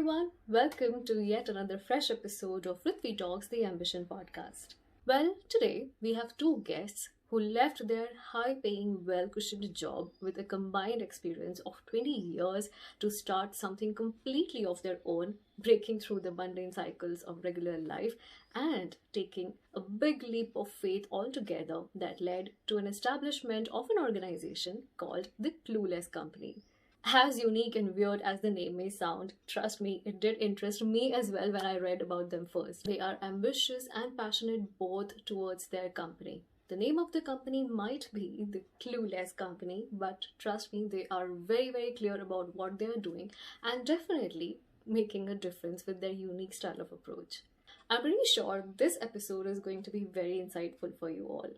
everyone, welcome to yet another fresh episode of VritviTalks the Ambition Podcast. Well, today we have two guests who left their high paying, well cushioned job with a combined experience of 20 years to start something completely of their own, breaking through the mundane cycles of regular life and taking a big leap of faith altogether that led to an establishment of an organization called the Clueless Company. As unique and weird as the name may sound, trust me, it did interest me as well when I read about them first. They are ambitious and passionate both towards their company. The name of the company might be the Clueless Company, but trust me, they are very clear about what they are doing and definitely making a difference with their unique style of approach. I'm pretty sure this episode is going to be very insightful for you all.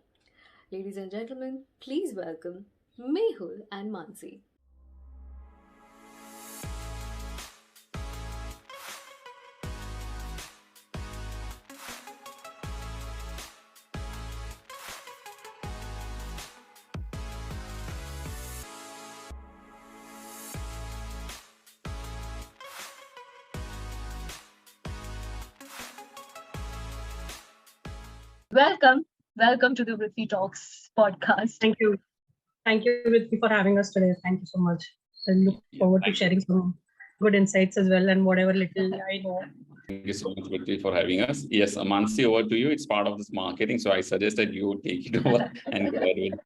Ladies and gentlemen, please welcome Mehul and Mansi. Welcome, welcome to the Vritti Talks podcast. Thank you. Thank you, Ritvik, for having us today. Thank you so much. I look forward to sharing some good insights as well and whatever little I know. Thank you so much, Vritvi, for having us. Yes, Mansi, over to you. It's part of this marketing, so I suggest that you take it over and go ahead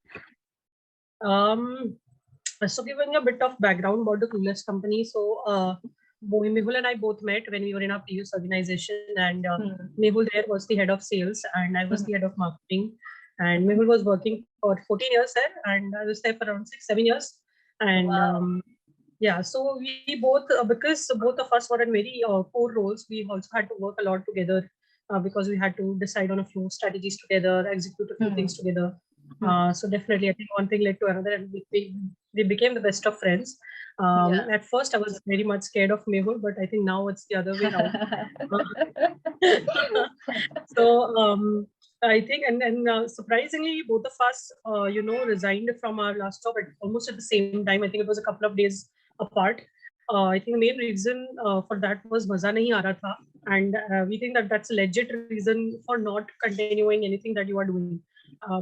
with. So giving a bit of background about the Clueless Company. So Mehul and I both met when we were in our previous organization, and Mehul there was the head of sales and I was the head of marketing. And Mehul was working for 14 years there and I was there for around 6-7 years. And so we both, because both of us were in very core roles, we also had to work a lot together because we had to decide on a few strategies together, execute a few things together. So definitely, I think one thing led to another, and we became the best of friends. At first, I was very much scared of Mehul, but I think now it's the other way around. So I think, and surprisingly, both of us, resigned from our last job almost at the same time. I think it was a couple of days apart. I think the main reason for that was Maza nahi aa raha tha, and we think that that's a legit reason for not continuing anything that you are doing.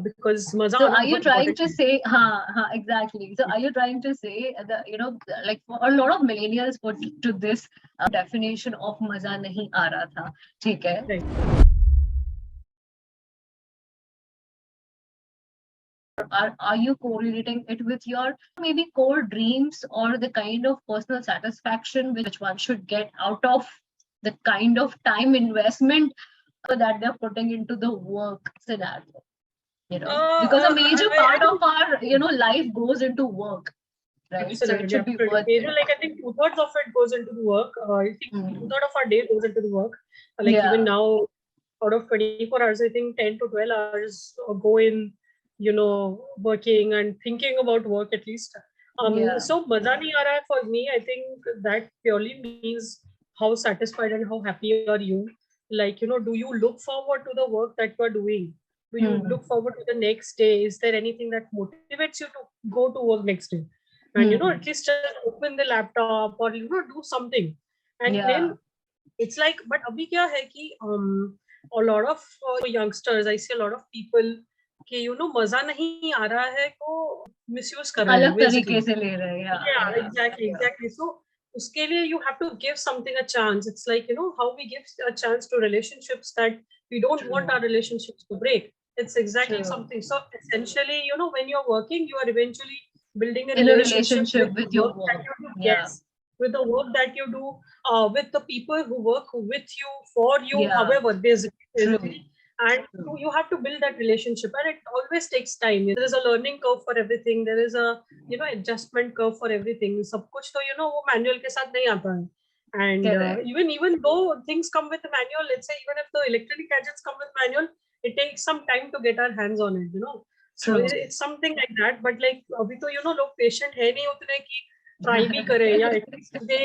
Because Maza. So are you trying to say, exactly. So are you trying to say that, like for a lot of millennials put to this definition of Maza nahi aa raha tha. ठीक है? Right. Are you correlating it with your maybe core dreams or the kind of personal satisfaction which one should get out of the kind of time investment that they're putting into the work scenario? Because a major part of our life goes into work, right? Absolutely, so it should be worth it. Like I think 2/3 of it goes into the work. I think 2/3 of our day goes into the work. Even now, out of 24 hours, I think 10 to 12 hours go in, working and thinking about work at least. So Maza nahi aa raha hai for me, I think that purely means how satisfied and how happy are you? Do you look forward to the work that you are doing? Do you look forward to the next day? Is there anything that motivates you to go to work next day? And at least just open the laptop or do something. And then it's like, but abhi kya hai ki a lot of youngsters, I see a lot of people कि मजा नहीं आ रहा है तो misuse कर रहे हैं, अलग तरीके से ले रहे हैं. Yeah, exactly. So उसके लिए you have to give something a chance. It's like how we give a chance to relationships that we don't want our relationships to break. It's exactly something. So essentially, when you're working, you are eventually building a relationship with your work. Yes, with the work that you do, with the people who work with you, for you, however, basically. And you have to build that relationship, and it always takes time. There is a learning curve for everything. There is a adjustment curve for everything. सब कुछ तो वो manual के साथ नहीं आता है. And even though things come with a manual, let's say even if the electronic gadgets come with manual, it takes some time to get our hands on it. So it's something like that. But like अभी तो लोग patient है नहीं उतने कि try भी करे या at least they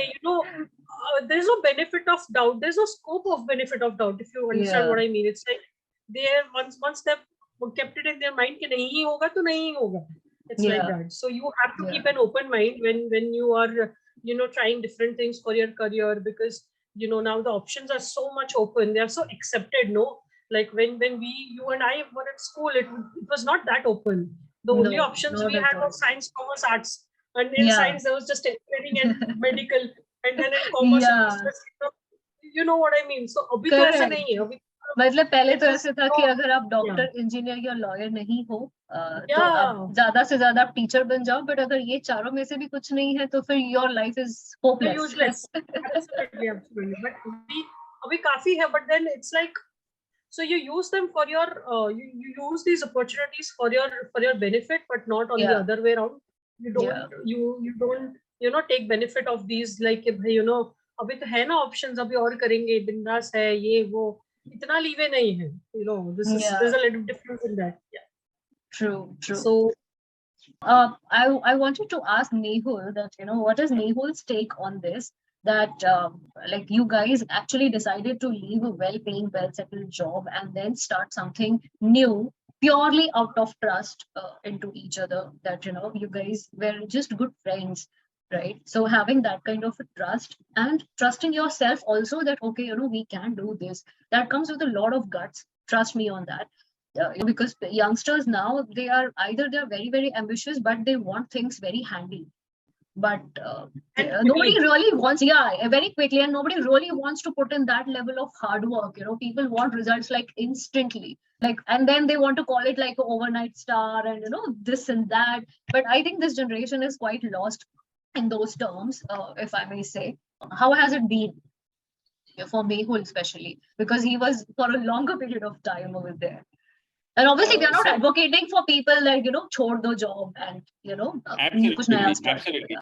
there is no benefit of doubt. There's no scope of benefit of doubt, if you understand what I mean. It's like once they've kept it in their mind कि नहीं होगा तो नहीं होगा. It's like that. So you have to keep an open mind when you are trying different things for your career, because now the options are so much open, they are so accepted. No, like when you and I were at school, it was not that open. The only No, options not we at had all. was science, commerce, arts, and in Yeah. science there was just engineering and medical, and then in commerce it was Yeah, just you know what I mean. So अभी तो ऐसा correct. नहीं है अभी. मतलब पहले It तो is ऐसे था कि अगर आप yeah, डॉक्टर, इंजीनियर या लॉयर नहीं हो तो आप yeah. ज्यादा से ज्यादा आप टीचर बन जाओ, बट अगर ये चारों में से भी कुछ नहीं है तो फिर your life is They're hopeless. useless. Absolutely, absolutely. But we काफी है, but then it's like, so you use them for your you use these opportunities for your benefit, but not on the Yeah, other way around. You yeah, don't you don't take benefit of these, like कि भाई अभी तो है ना options, अभी और करेंगे, बिंदास है ये वो, इतना लीवे नहीं है. yeah. There's a little difference in that. Yeah. True, true. So I wanted to ask Mehul that, what is Mehul's take on this? That like you guys actually decided to leave a well-paying, well-settled job and then start something new purely out of trust into each other. That you guys were just good friends, right? So having that kind of a trust and trusting yourself also that okay, we can do this. That comes with a lot of guts. Trust me on that. Because youngsters now, they're very very ambitious, but they want things very handy, but and nobody quickly. really wants, yeah, very quickly, and nobody really wants to put in that level of hard work. People want results like instantly, like, and then they want to call it like an overnight star and this and that. But I think this generation is quite lost in those terms, if I may say. How has it been for Mehul especially, because he was for a longer period of time over there? And obviously, we are not So advocating for people like, chhod do job and, kuch naya absolutely, start. absolutely.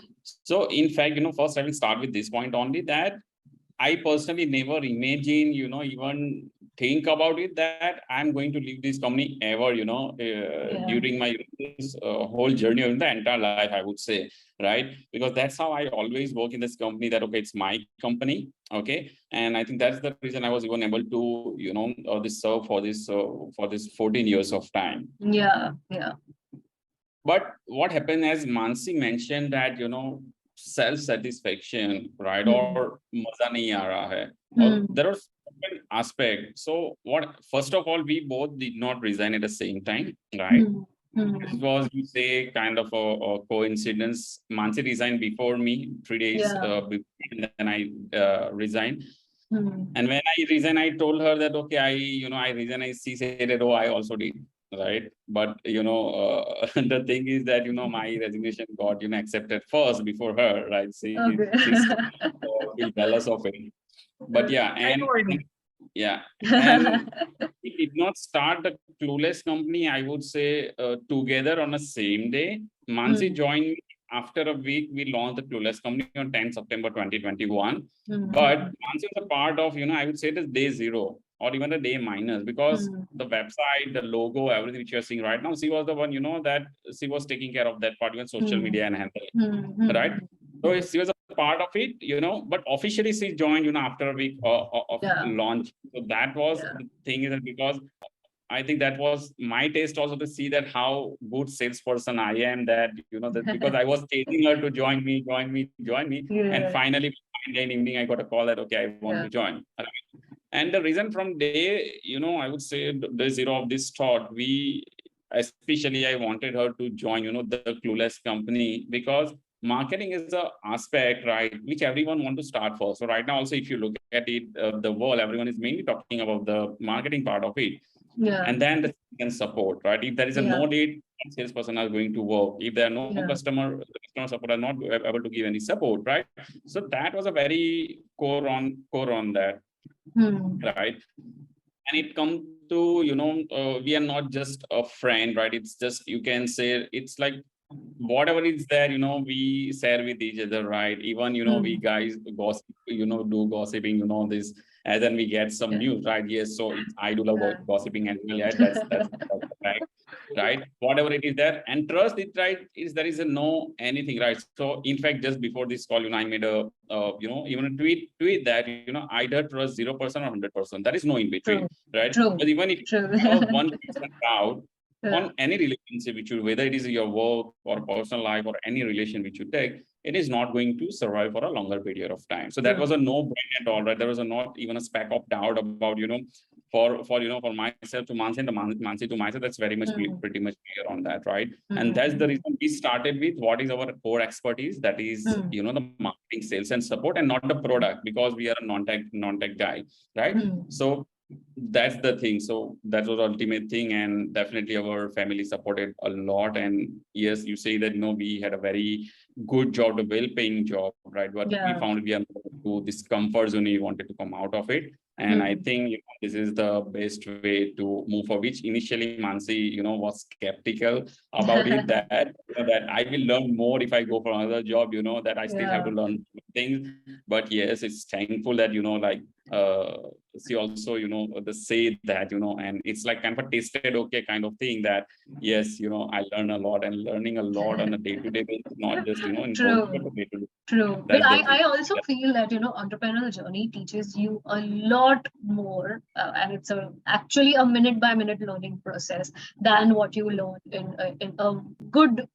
So in fact, first I will start with this point only, that I personally never imagine, even think about it, that I'm going to leave this company ever, during my whole journey in the entire life, I would say, right? Because that's how I always work in this company, that, okay, it's my company, okay? And I think that's the reason I was even able to, this serve for this 14 years of time. Yeah, yeah. But what happened, as Mansi mentioned, that, self-satisfaction, right? Or maza nahi aa raha hai. Or there was certain aspect. So first of all, we both did not resign at the same time, right? This was, you say, kind of a coincidence. Mansi resigned before me, 3 days before, and then I resigned. And when I resigned, I told her that, okay, I resigned. She said that, oh, I also did. Right. But, the thing is that, my resignation got, accepted first before her, right? She's feel jealous of it. But yeah, and yeah, and it did not start the Clueless Company, I would say, together on the same day. Mansi joined me after a week. We launched the Clueless Company on 10 September 2021. But Mansi was a part of, I would say it is day zero or even the day minus, because the website, the logo, everything which you are seeing right now, she was the one, that she was taking care of that part, even social media and handling, right? So she was a part of it, but officially she joined, after a week of launch. So that was the thing, is that because I think that was my taste also, to see that how good salesperson I am, that, that because I was chasing her to join me. And finally, one day in evening, I got a call that, okay, I want to join. And the reason from day, I would say day zero of this thought, especially I wanted her to join, the Clueless Company, because marketing is the aspect, right, which everyone want to start for. So right now also, if you look at it, the world, everyone is mainly talking about the marketing part of it. And then the second support, right? If there is a no date, salesperson are going to work. If there are no customer support are not able to give any support, right? So that was a very core on that, right? And it comes to, we are not just a friend, right? It's just, you can say, it's like whatever is there, we share with each other, right? Even, we guys gossip, do gossiping, this, and then we get some news, right? Yes, so I do love gossiping as well. Yeah, that's right? Whatever it is there, and trust it, right? Is there is a no anything, right? So in fact, just before this call, I made a, even a tweet that, either trust 0% or 100%. There is no in between, right? But even if you have 1% doubt on any relationship which you, whether it is your work or personal life or any relation which you take, it is not going to survive for a longer period of time. So that was a no-brainer at all, right? There was not even a speck of doubt about, for myself to Mansi and Mansi to myself. That's very much pretty much clear on that, right? And that's the reason we started with what is our core expertise. That is, the marketing, sales, and support, and not the product, because we are a non-tech guy, right? So that's the thing. So that was the ultimate thing, and definitely our family supported a lot. And yes, you say that we had a very good job, a well-paying job, right? But we found we are to this comfort zone, we wanted to come out of it. And I think this is the best way to move forward, which initially Mansi, was skeptical about it, that I will learn more if I go for another job, that I still have to learn things. But yes, it's thankful that, she also, the say that, and it's like kind of a tasted okay kind of thing, that yes, I learn a lot, and learning a lot on a day-to-day basis, not just, in True. But I also feel that, entrepreneurial journey teaches you a lot more, and it's actually a minute-by-minute learning process than what you learn in a good,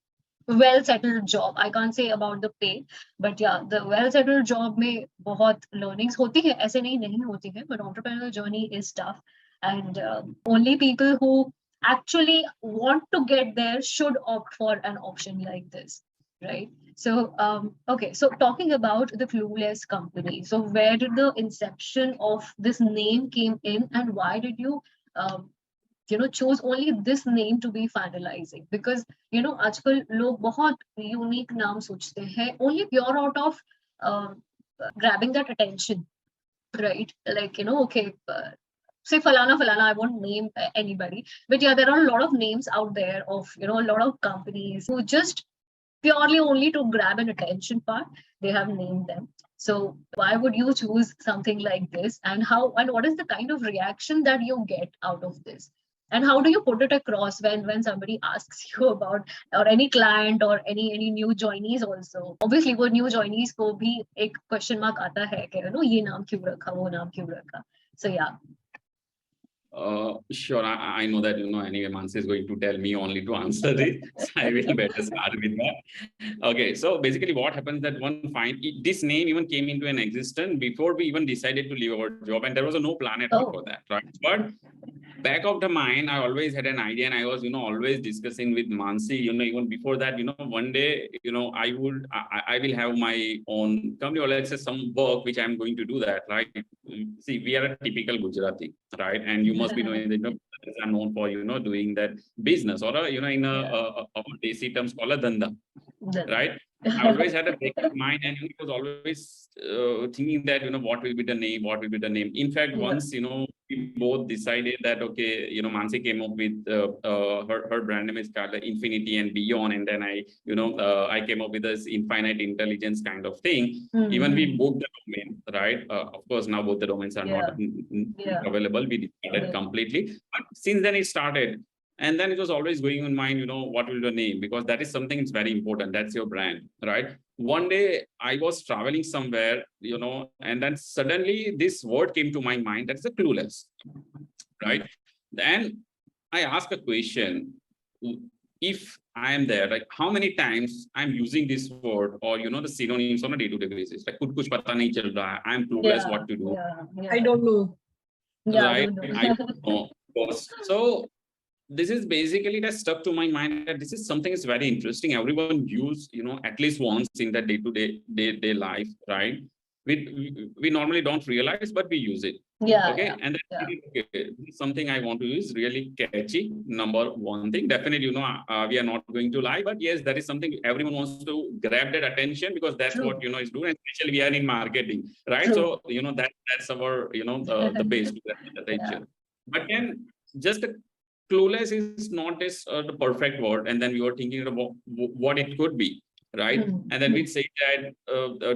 well-settled job. I can't say about the pay, but yeah, the well-settled job में बहुत learnings होती है, ऐसे नहीं होती है, but entrepreneurial journey is tough, and only people who actually want to get there should opt for an option like this, right? So, okay, so talking about the Clueless Company, so where did the inception of this name came in, and why did you chose only this name to be finalizing? Because आजकल लोग बहुत unique नाम सोचते हैं, only pure out of grabbing that attention, right? Like, okay, say falana, I won't name anybody, but yeah, there are a lot of names out there of, a lot of companies who just purely only to grab an attention part, they have named them. So why would you choose something like this, and what is the kind of reaction that you get out of this? And how do you put it across when somebody asks you about, or any client or any new joinees also? Obviously, वो new joinees को भी एक question mark आता है कि ये नाम क्यों रखा, वो नाम क्यों रखा. So yeah. Sure. I know that, anyway, Mansi is going to tell me only to answer this. So I will better start with that. Okay. So basically what happens that this name even came into an existence before we even decided to leave our job, and there was no plan at all for that, right? But back of the mind, I always had an idea, and I was, always discussing with Mansi, even before that, one day, I will have my own company, or let's say some work which I'm going to do that, right? See, we are a typical Gujarati, right? And you must be knowing that Gujarati's are known for, doing that business, or, in a desi terms called a dhanda, right? I always had a big mind, and he was always thinking that, what will be the name? In fact, once, we both decided that, okay, Mansi came up with her brand name is called Infinity and Beyond, and then I came up with this infinite intelligence kind of thing. Even we booked the domain, right? Of course, now both the domains are not available. We decided completely, but since then it started. And then it was always going in mind, what will the name? Because that is something that's very important. That's your brand, right? One day I was traveling somewhere, and then suddenly this word came to my mind. That's the clueless, right? Then I asked a question. If I am there, like how many times I'm using this word, or, the synonyms on a day-to-day basis, like kuch pata nahi chal raha, I'm clueless what to do. I don't know. Right? I don't know. So this is basically that stuck to my mind, that this is something that's very interesting. Everyone use, at least once in the day-to-day life, right? We normally don't realize, but we use it. Okay. And then something I want to use, really catchy. Number one thing, definitely, we are not going to lie, but yes, that is something everyone wants to grab that attention, because that's what, is doing. And especially we are in marketing, right? So, that's our, the base to grab that attention. But then just the clueless is not the perfect word, and then we were thinking about what it could be, right? And then we'd say that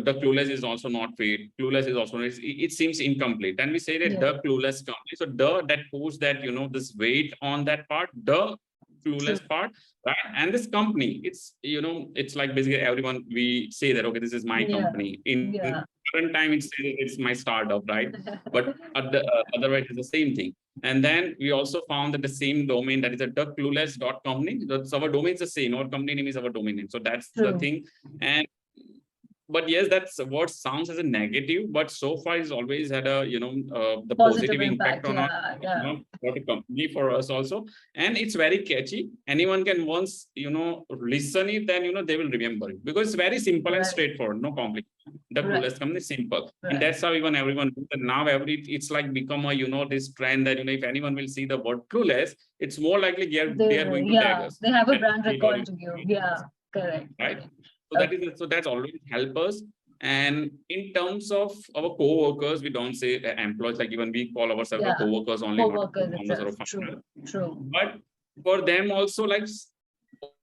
the clueless is also not fit. Clueless is also, it seems incomplete. And we say that the clueless company. So that puts that, this weight on that part, the clueless part, right? And this company, it's, it's like basically everyone, we say that, okay, this is my company. In current time, it's my startup, right? But otherwise, it's the same thing. And then we also found that the same domain, that is a theclueless.company. So our domain is the same. Our company name is our domain name. So that's the thing. And but yes, that's what sounds as a negative, but so far it's always had a, the Positive positive impact impact. on our, Yeah. for the company, for us also. And it's very catchy. Anyone can once, listen it, then, they will remember it, because it's very simple and Right. straightforward, no complication. The Right. Clueless Company is simple. And Right. that's how even everyone does it. Now it's like become a, this trend that, if anyone will see the word Clueless, it's more likely they are going to tag us. They have a That brand we record already- to give. Yeah, correct. Right. So that's always help us. And in terms of our co-workers, we don't say employees, like even we call ourselves Yeah. co-workers only, not Co-workers founders or itself. founder. True. But for them also, like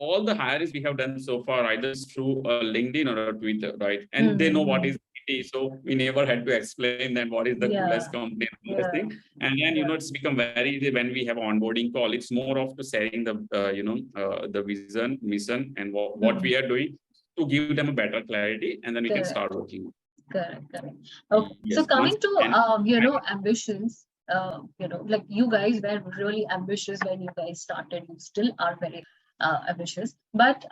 all the hires we have done so far, either through LinkedIn or a Twitter, right? And they know what is it, so we never had to explain them what is the Clueless Company and all this thing. And then, it's become very easy when we have onboarding call. It's more of the sharing the, the vision, mission, and what we are doing to give them a better clarity, and then we can start working. Correct. Okay. Yes, So coming to ambitions, like you guys were really ambitious when you guys started. You still are very ambitious, but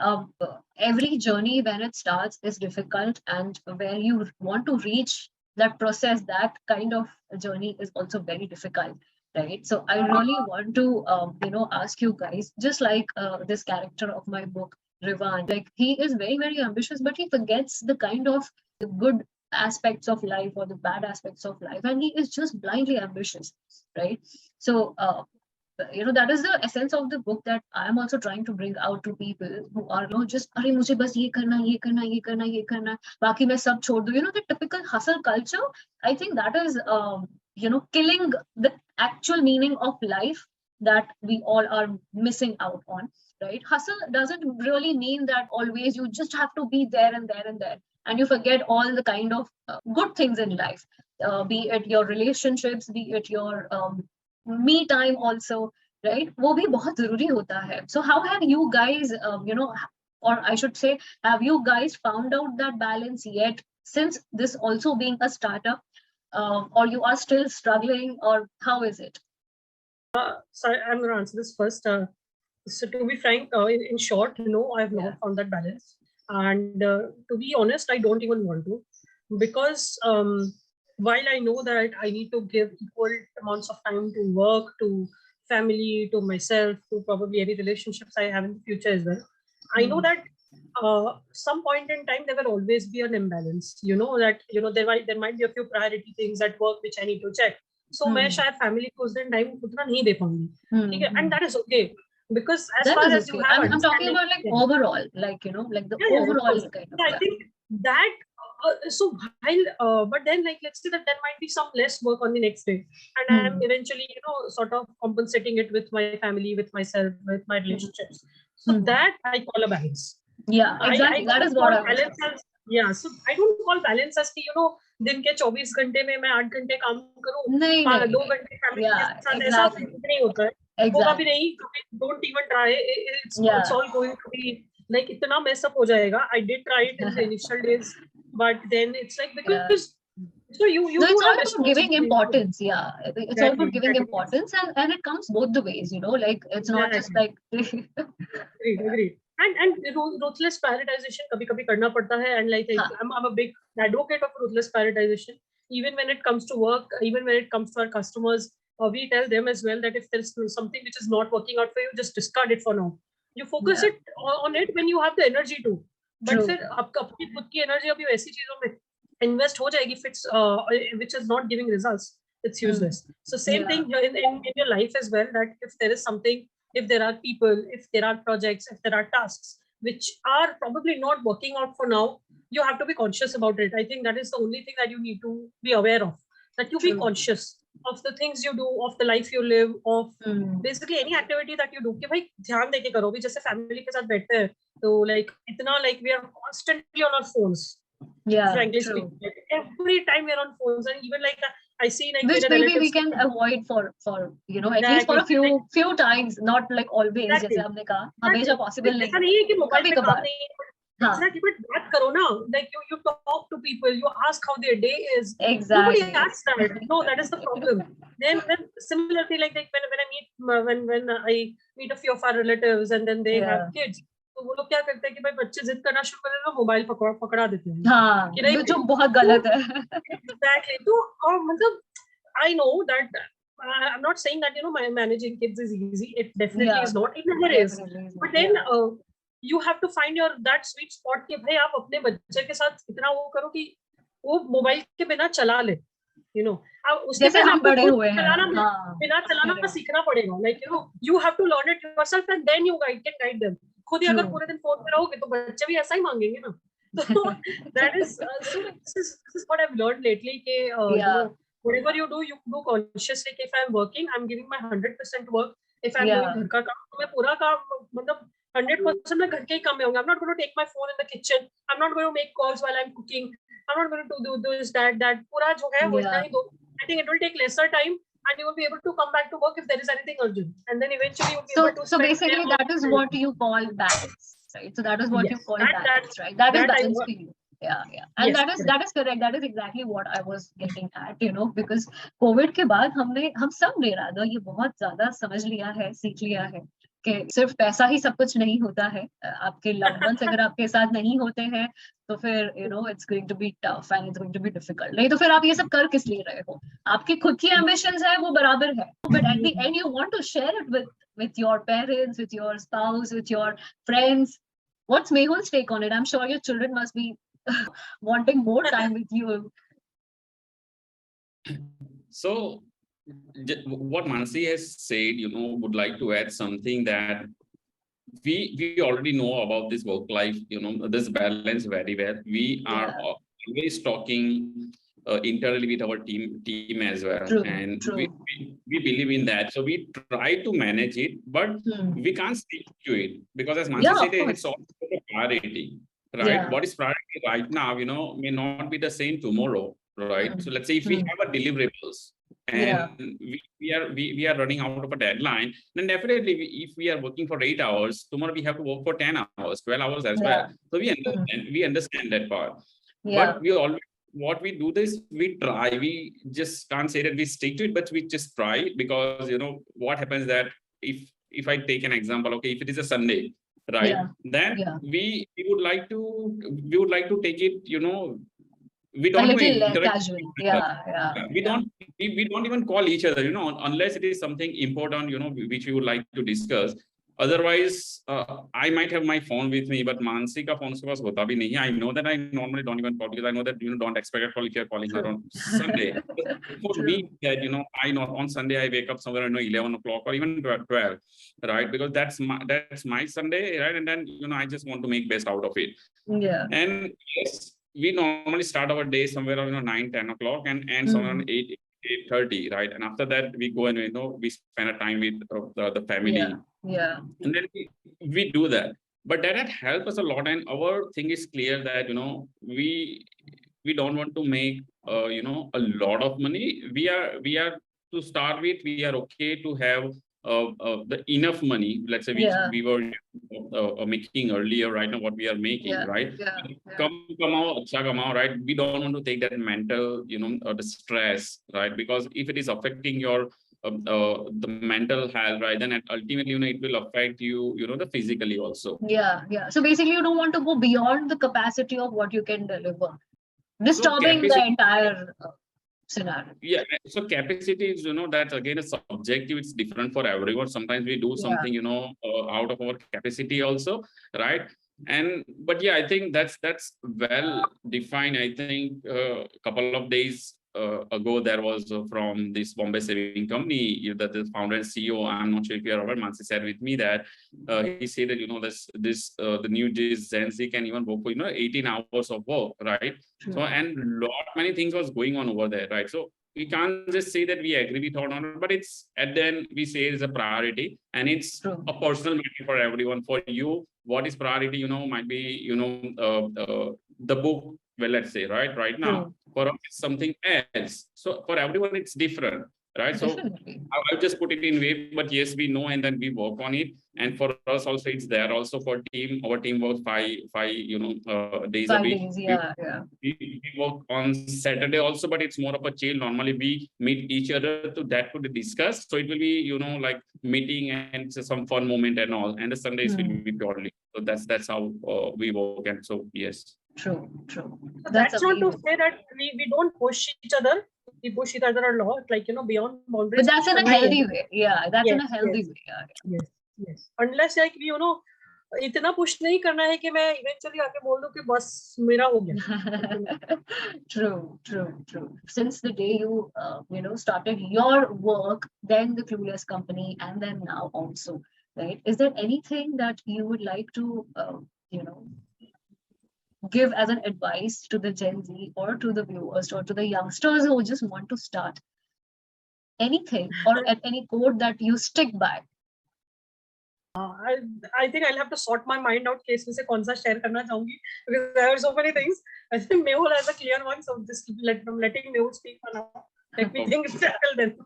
every journey when it starts is difficult, and where you want to reach that process, that kind of journey is also very difficult, right? So I really want to ask you guys, just like this character of my book, Rivan, like he is very, very ambitious, but he forgets the kind of the good aspects of life or the bad aspects of life, and he is just blindly ambitious, right? So that is the essence of the book that I am also trying to bring out to people who are just अरे मुझे बस ये करना ये करना ये करना ये करना बाकी मैं सब छोड़ दूँ. The typical hustle culture, I think that is killing the actual meaning of life that we all are missing out on, right? Hustle doesn't really mean that always you just have to be there and there and there, and you forget all the kind of good things in life, be it your relationships, be it your me time also, right? वो भी बहुत जरूरी होता है. So how have you guys, or I should say, have you guys found out that balance yet, since this also being a startup, or you are still struggling, or how is it? So I'm going to answer this first. So to be frank, in short, no, I have not found that balance. And to be honest, I don't even want to, because while I know that I need to give equal amounts of time to work, to family, to myself, to probably any relationships I have in the future as well, I know that some point in time there will always be an imbalance. There might be a few priority things at work which I need to check. So मैं शायद family को उस दिन time उतना नहीं दे पाऊंगी, ठीक है? And that is okay, because as That far is as okay. you have, I'm talking about like overall, like like the overall kind of. I think that. So while, but then let's say that there might be some less work on the next day, and I'm eventually sort of compensating it with my family, with myself, with my relationships. So that I call a balance. Yeah, exactly. That is what I balance. So I don't call balance as कि दिन के 24 घंटे में मैं 8 घंटे काम करूँ, 2 घंटे फैमिली के साथ, ऐसा नहीं होता है, होगा भी नहीं. Don't even try. It's all going to be like इतना mess up हो जाएगा. I did try it in the initial days, but then it's like, because so you it's all about giving importance. It's all about giving importance, and it comes both the ways, like it's not just like agreed. And ruthless prioritization कभी कभी करना पड़ता है, and like I'm a big advocate of ruthless prioritization. Even when it comes to work, even when it comes to our customers, we tell them as well that if there's something which is not working out for you, just discard it for now. You focus it on it when you have the energy to. But फिर आपका अपनी खुद की energy अभी ऐसी चीजों में invest हो जाएगी which is not giving results, it's useless. So same thing in your life as well, that if there is something, if there are people, if there are projects, if there are tasks which are probably not working out for now, you have to be conscious about it. I think that is the only thing that you need to be aware of, that you be conscious of the things you do, of the life you live, of basically any activity that you do, कि भाई ध्यान देके करो. भी जैसे family के साथ बैठते हैं तो इतना we are constantly on our phones. Frankly speaking, every time we are on phones, and even I see which maybe we can avoid for at least for a few times, not like always. जैसे हमने कहा हमेशा possible नहीं. ऐसा नहीं है कि mobile पे काम नहीं. Exactly, but बात करो ना, like you talk to people, you ask how their day is. Exactly. Nobody asks that. No, that is the problem. Then similarly, when I meet a few of our relatives, and then they have kids. तो वो लोग क्या करते हैं कि भाई बच्चे जिद करना शुरू कर देते हैं, मोबाइल पकड़ा देते हैं। हाँ, कि नहीं, जो बहुत गलत है। एग्जैक्टली। तो और मतलब I know that I'm not saying that managing kids is easy. It definitely is not. It never is. But then you have to find your that sweet spot कि भाई आप अपने बच्चे के साथ इतना वो करो कि वो मोबाइल के बिना चला ले, अब उसके जैसे पहले हम आपको बड़े खुद हुए हैं। बिना चलाना सीखना पड़ेगा, like you have to learn it yourself and then you can guide them. खुद ही अगर पूरे दिन फोन पे रहोगे तो बच्चे भी ऐसा ही मांगेंगे ना। So that is so this is what I've learned lately कि whatever you do consciously. If I'm working, I'm giving my 100% work. If I'm doing घर का काम तो मैं पूरा काम मतलब 100% मैं घर के ही काम में होंगे. I'm not going to take my phone in the kitchen. I'm not going to make calls while I'm cooking. I'm not going to do this, that. पूरा जो है वो इतना ही दो. I think it will take lesser time and you will be able to come back to work if there is anything urgent. And then eventually you'll be able to So basically that is what you call balance, right? So that is what you call balance, right? That is balance for you. Yeah. And yes, that is correct. That is exactly what I was getting at, because COVID के बाद हम सब ने rather ये बहुत ज़्यादा समझ लिया है, सीख लिया है कि सिर्फ पैसा ही सब कुछ नहीं होता है. आपके loved ones अगर आपके साथ नहीं होते हैं तो फिर it's going to be tough and it's going to be difficult. नहीं तो फिर आप ये सब कर किस लिए रहे हो? आपकी खुद की ambitions है वो बराबर है, but at the end you want to share it with your parents, with your spouse, with your friends. What's Mehul's take on it? I'm sure your children must be wanting more time with you. So what Manasi has said, would like to add something that we already know about this work life, this balance very well. We are always talking internally with our team as well. And we believe in that. So we try to manage it, but we can't stick to it because as Manasi said, it's also a priority. Right, what is priority right now, may not be the same tomorrow, right? So let's say if we have a deliverables and we are running out of a deadline, then definitely if we are working for 8 hours, tomorrow we have to work for 10 hours, 12 hours as well. So we understand that part. But we always, what we do this, we try. We just can't say that we stick to it, but we just try because what happens that if I take an example, okay, if it is a Sunday. Right. Then we would like to take it, we don't a little casual. We don't even call each other, unless it is something important, which we would like to discuss. Otherwise, I might have my phone with me, but Mansi ka phone uske paas hota bhi nahi. I know that I normally don't even call because I know that don't expect a call if you're calling her on Sunday. For me, that I know on Sunday I wake up somewhere 11 o'clock or even 12, right? Because that's my Sunday, right? And then I just want to make best out of it. And yes, we normally start our day somewhere around 9-10 o'clock and end somewhere around 8:30, right? And after that we go and we spend a time with the family. And then we do that, but that helps us a lot. And our thing is clear that we don't want to make a lot of money. We are to start with, we are okay to have the enough money, let's say, which we were making earlier. Right now what we are making, right? Kamao, right? We don't want to take that mental the stress, right? Because if it is affecting your the mental health, right, then ultimately it will affect you the physically also. So basically you don't want to go beyond the capacity of what you can deliver, disturbing the entire scenario. So capacity is that's again a subjective. It's different for everyone. Sometimes we do something out of our capacity also, right? But I think that's well defined. I think a couple of days ago there was from this Bombay saving company that the founder and CEO, I'm not sure if you're aware, Mansi said with me that he said that the new Gen Z can even work for 18 hours of work, right? So and many things was going on over there, right? So we can't just say that we agree with or not, but it's at the end we say it's a priority and it's a personal matter for everyone. For you, what is priority might be the book, well, let's say, right now for us it's something else. So for everyone it's different. right? So Definitely. I'll just put it in way, but yes, we know, and then we work on it. And for us also, it's there also for team. Our team works five days a 5 week. days, yeah. We work on Saturday also, but it's more of a chill. Normally we meet each other to discuss. So it will be, like meeting and some fun moment and all. And the Sundays will be purely. So that's how we work. And so yes. True. So That's that's not to amazing. say that we don't push each other. We push each other a lot, like, beyond boundaries. But that's in a healthy way. Yeah, that's in a healthy way. Yeah. Yes. Unless like we, इतना push नहीं करना है कि मैं eventually आके बोल दूं कि बस मेरा हो गया. True. Since the day you started your work, then the Clueless Company, and then now also, right? Is there anything that you would like to give as an advice to the Gen Z or to the viewers or to the youngsters who just want to start? Anything or at any code that you stick by? I think I'll have to sort my mind out case में से कौन सा share करना चाहूंगी, because there are so many things. I think Mehul has a clear one, so just I'm letting Mehul speak for now. Let me think tackle them.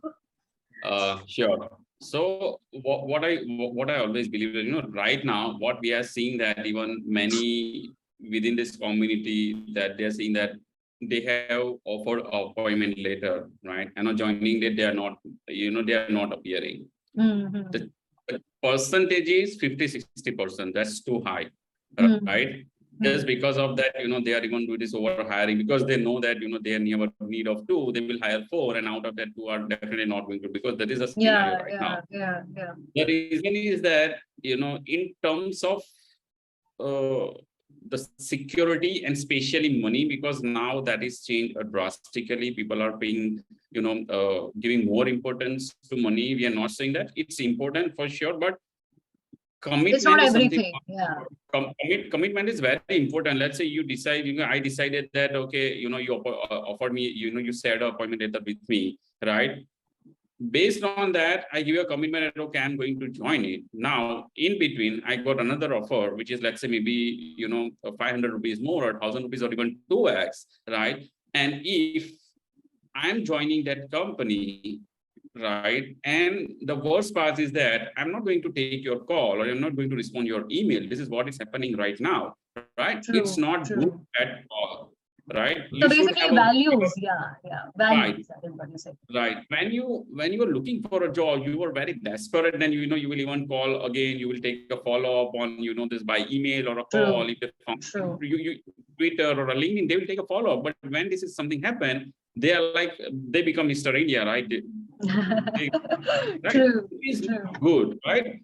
Sure. So what I always believe is, right now what we are seeing that even many within this community that they are seeing that they have offered appointment later, right? And on joining date they are not, they are not appearing. The percentage is 50-60%. That's too high, right? Just because of that, they are even doing this over hiring, because they know that, they are never need of 2, they will hire 4, and out of that 2 are definitely not going to, because that is a scenario right now. Yeah. The reason is that, in terms of the security and especially money, because now that is changed drastically. People are paying, giving more importance to money. We are not saying that it's important for sure, but commitment it's not is everything. Commitment is very important. Let's say you decide, I decided that, okay, you offered me, you set an appointment letter with me, right? Based on that, I give you a commitment that, okay, I'm going to join it. Now, in between, I got another offer, which is, let's say, maybe, 500 rupees more or 1,000 rupees or even 2x, right? And if I'm joining that company, right, and the worst part is that I'm not going to take your call, or I'm not going to respond to your email. This is what is happening right now, right? It's not good at all. Right. So basically values, values. Right. When you are looking for a job, you are very desperate, then you will even call again, you will take a follow-up on, this by email or a call. If they found you Twitter or a LinkedIn, they will take a follow-up. But when this is something happen, they are like, they become Mr. India, right? Right? True. Good, right?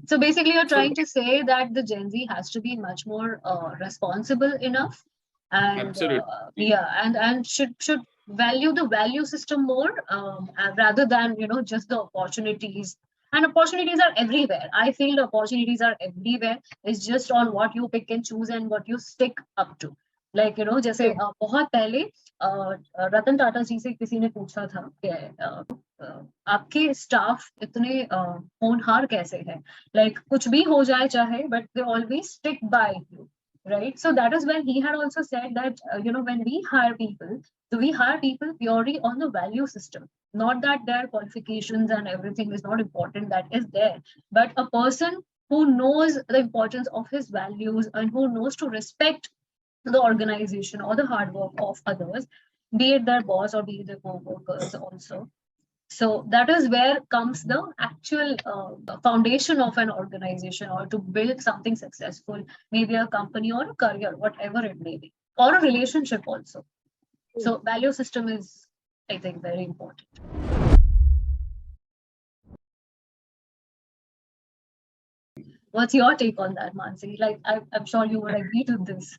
So basically you're trying to say that the Gen Z has to be much more responsible enough, and and should value the value system more, rather than just the opportunities. And opportunities are everywhere. I feel the opportunities are everywhere. It's just on what you pick and choose and what you stick up to. Like जैसे बहुत पहले रतन टाटा जी से किसी ने पूछा था कि आपके स्टाफ इतने होनहार कैसे हैं, like कुछ भी हो जाए चाहे, but they always stick by you. Right, so that is when he had also said that when we hire people, so we hire people purely on the value system, not that their qualifications and everything is not important, that is there, but a person who knows the importance of his values and who knows to respect the organization or the hard work of others, be it their boss or be it their co-workers also. So that is where comes the actual foundation of an organization, or to build something successful, maybe a company or a career, whatever it may be, or a relationship also. So value system is, I think, very important. What's your take on that, Manasi? Like, I'm sure you would agree to this.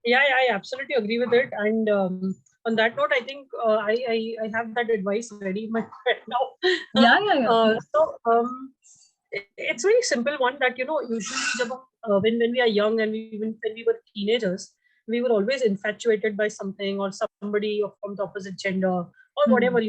Yeah, I absolutely agree with it. And on that note, I think I have that advice ready in my head now. Yeah. It's very simple one that, usually when we are young and when we were teenagers, we were always infatuated by something or somebody from the opposite gender or whatever,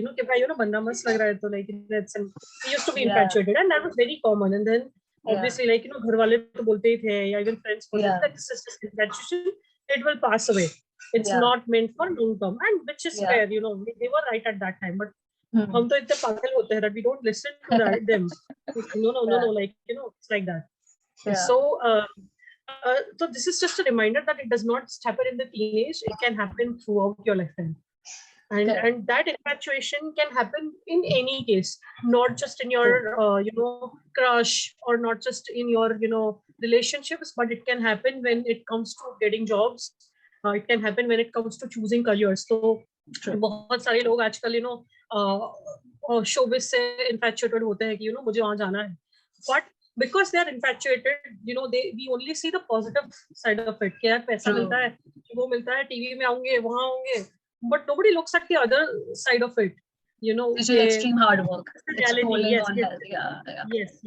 banda mast lag raha hai, to like, we used to be infatuated, and that was very common. And then obviously, like, ghar wale to bolte hi the, even friends bolte that this is just infatuation. It will pass away. It's not meant for long term, and which is fair, they were right at that time. But हम तो इतने पागल होते हैं that we don't listen to them. No, like it's like that. So this is just a reminder that it does not happen in the teenage. It can happen throughout your lifetime. And that infatuation can happen in any case, not just in your crush, or not just in your relationships, but it can happen when it comes to getting jobs. It can happen when it comes to choosing careers. So बहुत सारे लोग आजकल showbiz से infatuated होते हैं कि मुझे वहां जाना है, but because they are infatuated, we only see the positive side of it. कि यार पैसा मिलता है, वो मिलता है, टीवी में आऊंगे, वहां होंगे, but nobody looks at the other side of it. Which is extreme hard work. Reality, yes.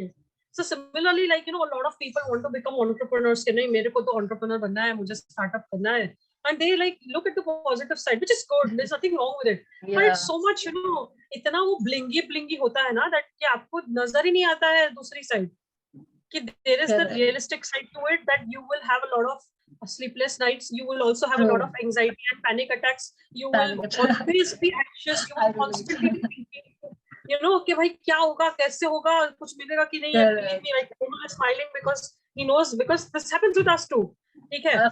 So similarly, like a lot of people want to become entrepreneurs. कि नहीं मेरे को तो entrepreneur बनना है, मुझे startup करना है, and they like look at the positive side, which is good. There's nothing wrong with it. But it's so much, इतना वो blingy होता है ना, that कि आपको नजर ही नहीं आता है दूसरी side. कि there is the realistic side to it, that you will have a lot of sleepless nights. You will also have a lot of anxiety and panic attacks. You will always be anxious. You will constantly be thinking, कि भाई क्या होगा, कैसे होगा, कुछ मिलेगा कि नहीं. Like Mehul is smiling because he knows, because this happens with us too. ठीक है,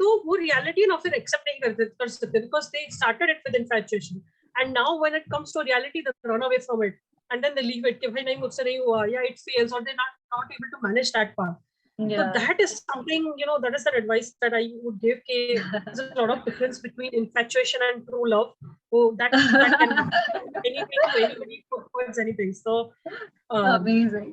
तो वो reality ना फिर accept नहीं कर सकते, because they started it with infatuation, and now when it comes to reality, they run away from it, and then they leave it कि भाई नहीं मुझसे नहीं हुआ, या it fails, or they're not able to manage that part. So that is something, that is the advice that I would give. There's a lot of difference between infatuation and true love. So that can happen anything to anybody towards anything. So amazing.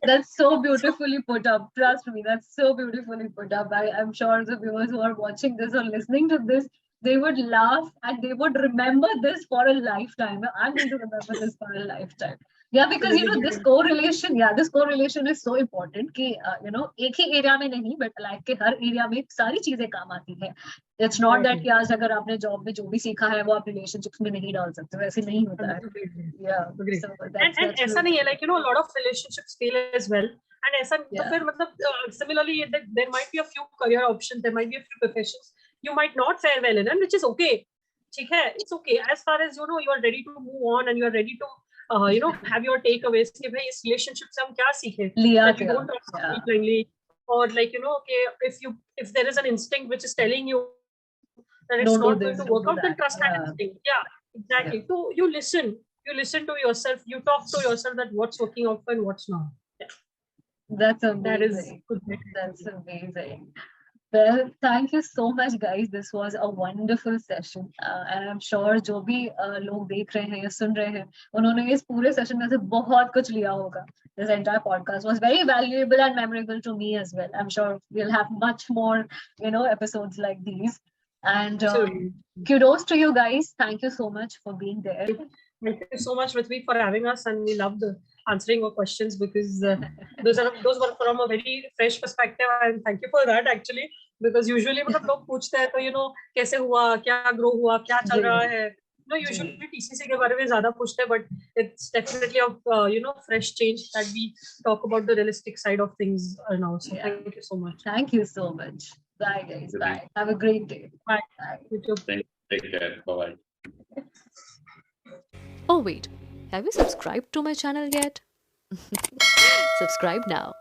That's so beautifully put up. Trust me, that's so beautifully put up. I'm sure the viewers who are watching this or listening to this, they would laugh and they would remember this for a lifetime. I'm going to remember this for a lifetime. Yeah, because this correlation is so important कि एक ही area में नहीं, but life के हर area में सारी चीजें काम आती है. It's not that कि आज अगर आपने जॉब में जो भी सीखा है वो आप रिलेशनशिप्स में नहीं डाल सकते, वैसे नहीं होता है. And ऐसा नहीं है, like a lot of relationships fail as well. And ऐसा तो फिर मतलब similarly there might be a few career options, there might be a few professions you might not fare well in, and which is okay. ठीक है, it's okay as far as you are ready to move on and you are ready to have your takeaways कि भाई इस relationship से हम क्या सीखे, that you don't trust people blindly, or like okay, if there is an instinct which is telling you that it's not going to work out, then trust that instinct. Yeah, exactly. So you listen to yourself, you talk to yourself that what's working out and what's not. That's amazing. That's amazing. Well, thank you so much, guys. This was a wonderful session, and I'm sure जो भी लोग देख रहे हैं या सुन रहे हैं, उन्होंने इस पूरे session में से बहुत कुछ लिया होगा. This entire podcast was very valuable and memorable to me as well. I'm sure we'll have much more, episodes like these. And kudos to you guys. Thank you so much for being there. Thank you so much, Ritvi, for having us, and we loved answering your questions, because those were from a very fresh perspective, and thank you for that actually, because usually मतलब लोग पूछते हैं तो कैसे हुआ, क्या grow हुआ, क्या चल रहा है, usually TCC के बारे में ज़्यादा पूछते हैं, but it's definitely a fresh change that we talk about the realistic side of things now. So thank you so much. Thank you so much. Bye guys. Bye. Have a great day. Bye. You too. Take care. Bye. Oh wait, have you subscribed to my channel yet? Subscribe now